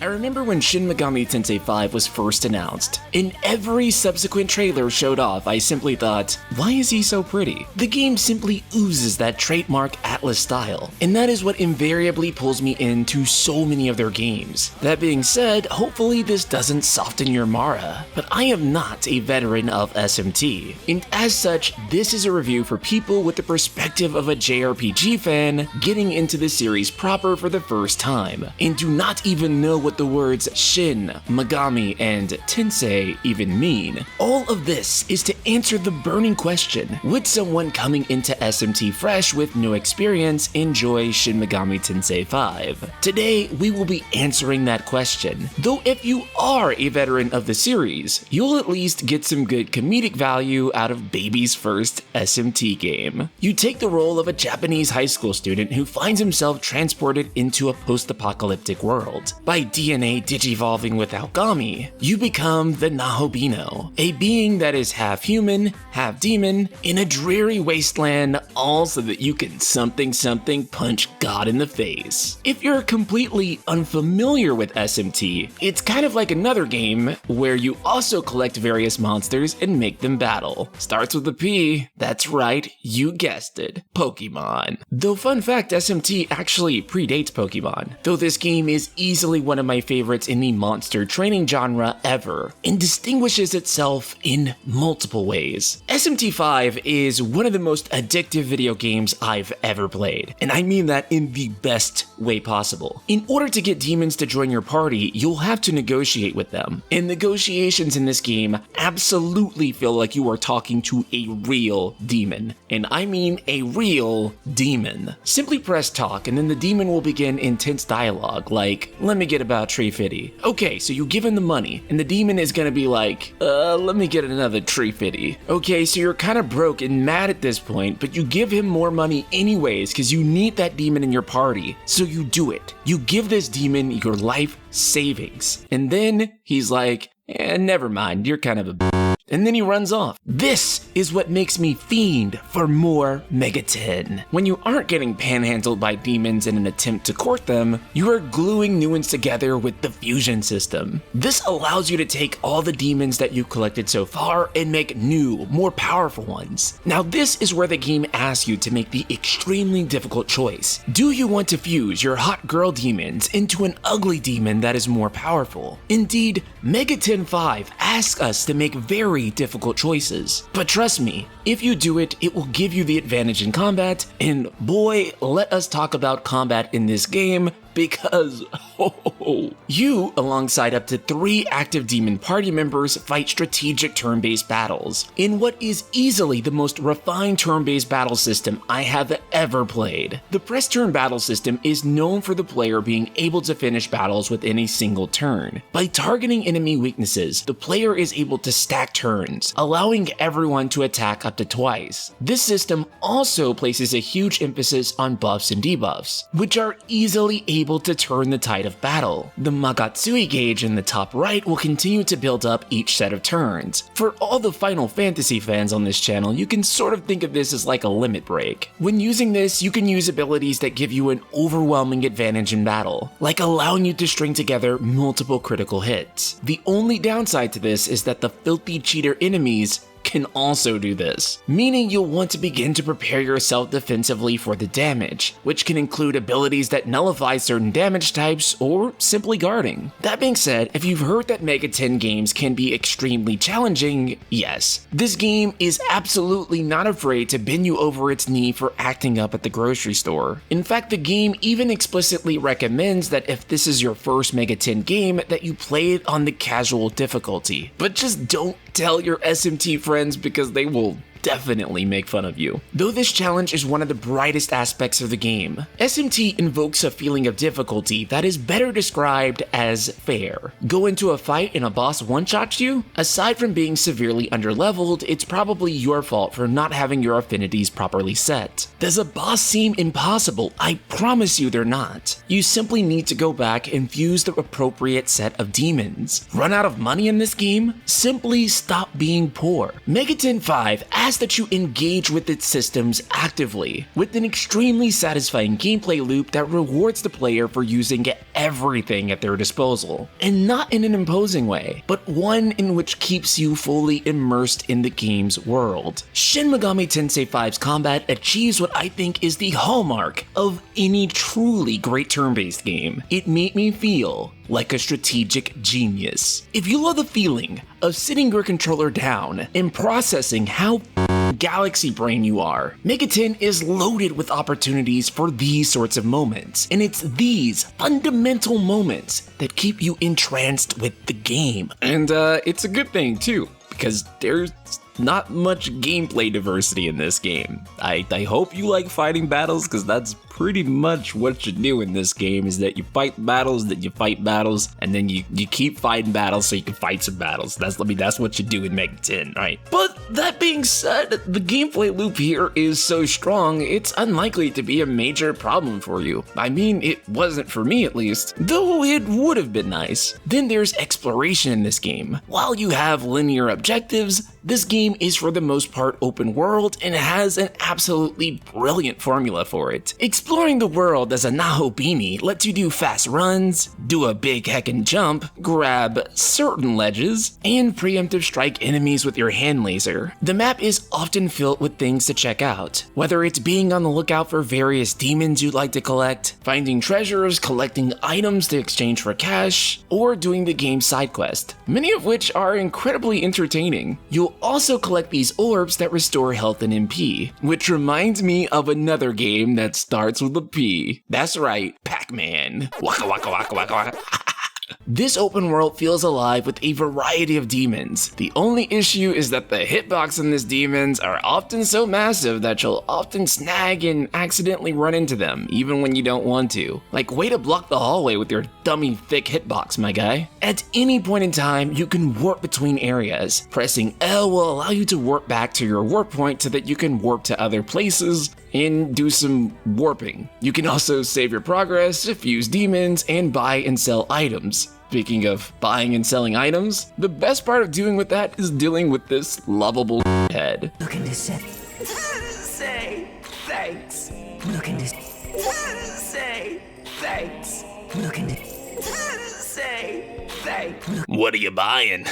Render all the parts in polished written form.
I remember when Shin Megami Tensei V was first announced. In every subsequent trailer showed off, I simply thought, why is he so pretty? The game simply oozes that trademark Atlus style, and that is what invariably pulls me into so many of their games. That being said, hopefully this doesn't soften your Mara, but I am not a veteran of SMT, and as such, this is a review for people with the perspective of a JRPG fan getting into the series proper for the first time, and do not even know what the words Shin, Megami, and Tensei even mean. All of this is to answer the burning question, would someone coming into SMT fresh with no experience enjoy Shin Megami Tensei V? Today, we will be answering that question, though if you are a veteran of the series, you'll at least get some good comedic value out of baby's first SMT game. You take the role of a Japanese high school student who finds himself transported into a post-apocalyptic world. By DNA digivolving with Algami, you become the Nahobino, a being that is half human, half demon, in a dreary wasteland, all so that you can something punch God in the face. If you're completely unfamiliar with SMT, it's kind of like another game where you also collect various monsters and make them battle. Starts with a P, that's right, you guessed it, Pokemon. Though fun fact, SMT actually predates Pokemon, though this game is easily one of my favorites in the monster training genre ever, and distinguishes itself in multiple ways. SMT5 is one of the most addictive video games I've ever played, and I mean that in the best way possible. In order to get demons to join your party, you'll have to negotiate with them, and negotiations in this game absolutely feel like you are talking to a real demon, and I mean a real demon. Simply press talk, and then the demon will begin intense dialogue, like, let me get about tree fitty. Okay, so you give him the money, and the demon is gonna be like, let me get another tree fitty. Okay, so you're kind of broke and mad at this point, but you give him more money anyways, because you need that demon in your party, so you do it. You give this demon your life savings, and then he's like, never mind, you're kind of a and then he runs off. This is what makes me fiend for more Mega 10. When you aren't getting panhandled by demons in an attempt to court them, you are gluing new ones together with the fusion system. This allows you to take all the demons that you've collected so far and make new, more powerful ones. Now this is where the game asks you to make the extremely difficult choice. Do you want to fuse your hot girl demons into an ugly demon that is more powerful? Indeed, Mega 10 V asks us to make very difficult choices. But trust me, if you do it, it will give you the advantage in combat, and boy, let us talk about combat in this game, because you, alongside up to 3 active demon party members, fight strategic turn-based battles in what is easily the most refined turn-based battle system I have ever played. The press turn battle system is known for the player being able to finish battles within a single turn. By targeting enemy weaknesses, the player is able to stack turns, allowing everyone to attack up to twice. This system also places a huge emphasis on buffs and debuffs, which are easily able to turn the tide of battle. The Magatsui gauge in the top right will continue to build up each set of turns. For all the Final Fantasy fans on this channel, you can sort of think of this as like a limit break. When using this, you can use abilities that give you an overwhelming advantage in battle, like allowing you to string together multiple critical hits. The only downside to this is that the filthy cheater enemies can also do this, meaning you'll want to begin to prepare yourself defensively for the damage, which can include abilities that nullify certain damage types or simply guarding. That being said, if you've heard that Mega 10 games can be extremely challenging, yes, this game is absolutely not afraid to bend you over its knee for acting up at the grocery store. In fact, the game even explicitly recommends that if this is your first Mega 10 game, that you play it on the casual difficulty, but just don't tell your SMT friends because they will definitely make fun of you. Though this challenge is one of the brightest aspects of the game, SMT invokes a feeling of difficulty that is better described as fair. Go into a fight and a boss one-shots you? Aside from being severely underleveled, it's probably your fault for not having your affinities properly set. Does a boss seem impossible? I promise you they're not. You simply need to go back and fuse the appropriate set of demons. Run out of money in this game? Simply stop being poor. Mega 10 V asks asks that you engage with its systems actively, with an extremely satisfying gameplay loop that rewards the player for using everything at their disposal, and not in an imposing way, but one in which keeps you fully immersed in the game's world. Shin Megami Tensei V's combat achieves what I think is the hallmark of any truly great turn-based game. It made me feel like a strategic genius. If you love the feeling of sitting your controller down and processing how galaxy brain you are, Mega 10 is loaded with opportunities for these sorts of moments, and it's these fundamental moments that keep you entranced with the game. And it's a good thing too, because there's not much gameplay diversity in this game. I hope you like fighting battles, because that's pretty much what you do in this game, is that you fight battles, and then you keep fighting battles so you can fight some battles. That's what you do in Mega 10, right? But that being said, the gameplay loop here is so strong, it's unlikely to be a major problem for you. I mean, it wasn't for me at least, though it would have been nice. Then there's exploration in this game. While you have linear objectives, this game is for the most part open world and has an absolutely brilliant formula for it. Exploring the world as a Nahobini lets you do fast runs, do a big heckin' jump, grab certain ledges, and preemptive strike enemies with your hand laser. The map is often filled with things to check out, whether it's being on the lookout for various demons you'd like to collect, finding treasures, collecting items to exchange for cash, or doing the game's side quest, many of which are incredibly entertaining. You'll also collect these orbs that restore health and MP, which reminds me of another game that starts with a P. That's right, Pac-Man. Waka waka waka waka waka. This open world feels alive with a variety of demons. The only issue is that the hitbox in these demons are often so massive that you'll often snag and accidentally run into them, even when you don't want to. Like, way to block the hallway with your dummy thick hitbox, my guy. At any point in time, you can warp between areas. Pressing L will allow you to warp back to your warp point so that you can warp to other places and do some warping. You can also save your progress, defuse demons, and buy and sell items. Speaking of buying and selling items, the best part of doing with that is dealing with this lovable head. Looking to say thanks. Looking to Say thanks. Looking to Say thanks. What are you buying?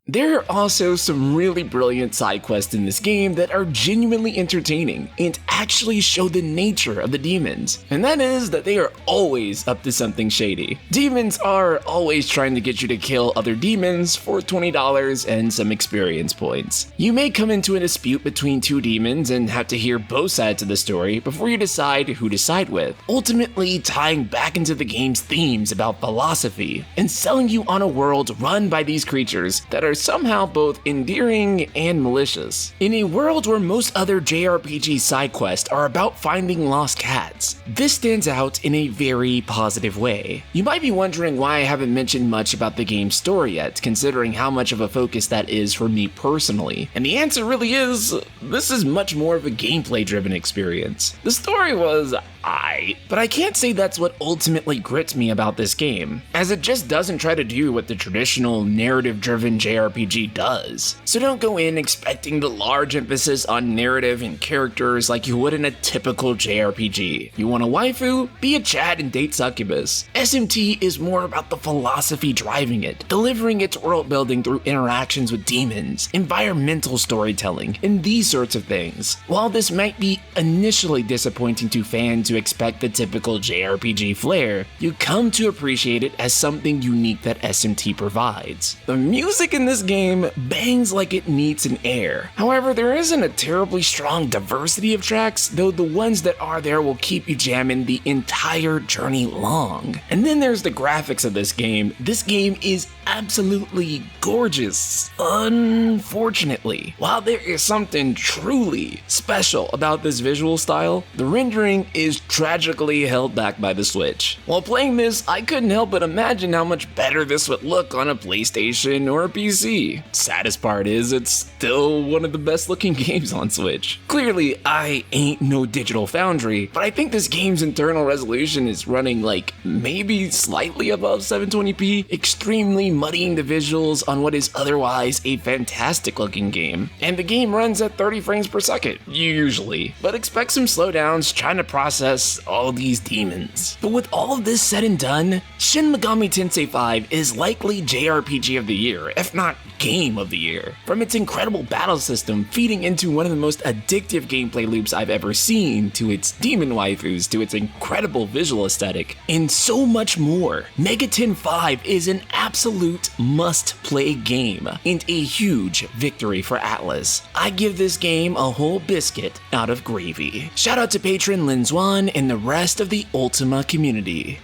There are also some really brilliant side quests in this game that are genuinely entertaining and actually show the nature of the demons, and that is that they are always up to something shady. Demons are always trying to get you to kill other demons for $20 and some experience points. You may come into a dispute between two demons and have to hear both sides of the story before you decide who to side with, ultimately tying back into the game's themes about philosophy and selling you on a world run by these creatures that are somehow both endearing and malicious. In a world where most other JRPG side quests are about finding lost cats, this stands out in a very positive way. You might be wondering why I haven't mentioned much about the game's story yet, considering how much of a focus that is for me personally. And the answer really is, this is much more of a gameplay-driven experience. The story was aight, but I can't say that's what ultimately grits me about this game, as it just doesn't try to do what the traditional narrative-driven JRPG does. So don't go in expecting the large emphasis on narrative and characters like you would in a typical JRPG. You want a waifu? Be a Chad and date succubus. SMT is more about the philosophy driving it, delivering its world building through interactions with demons, environmental storytelling, and these sorts of things. While this might be initially disappointing to fans who expect the typical JRPG flair, you come to appreciate it as something unique that SMT provides. The music in this game bangs like it needs an air. However, there isn't a terribly strong diversity of tracks, though the ones that are there will keep you jamming the entire journey long. And then there's the graphics of this game. This game is absolutely gorgeous. Unfortunately, while there is something truly special about this visual style, the rendering is tragically held back by the Switch. While playing this, I couldn't help but imagine how much better this would look on a PlayStation or a PC. Saddest part is, it's still one of the best looking games on Switch. Clearly, I ain't no digital foundry, but I think this game's internal resolution is running like maybe slightly above 720p, extremely muddying the visuals on what is otherwise a fantastic looking game. And the game runs at 30 frames per second, usually, but expect some slowdowns trying to process all these demons. But with all of this said and done, Shin Megami Tensei V is likely JRPG of the year, if not Game of the Year. From its incredible battle system feeding into one of the most addictive gameplay loops I've ever seen, to its demon waifus, to its incredible visual aesthetic, and so much more. Megaten 5 is an absolute must-play game, and a huge victory for Atlus. I give this game a whole biscuit out of gravy. Shout out to patron Lin Zwan and the rest of the Ultima community.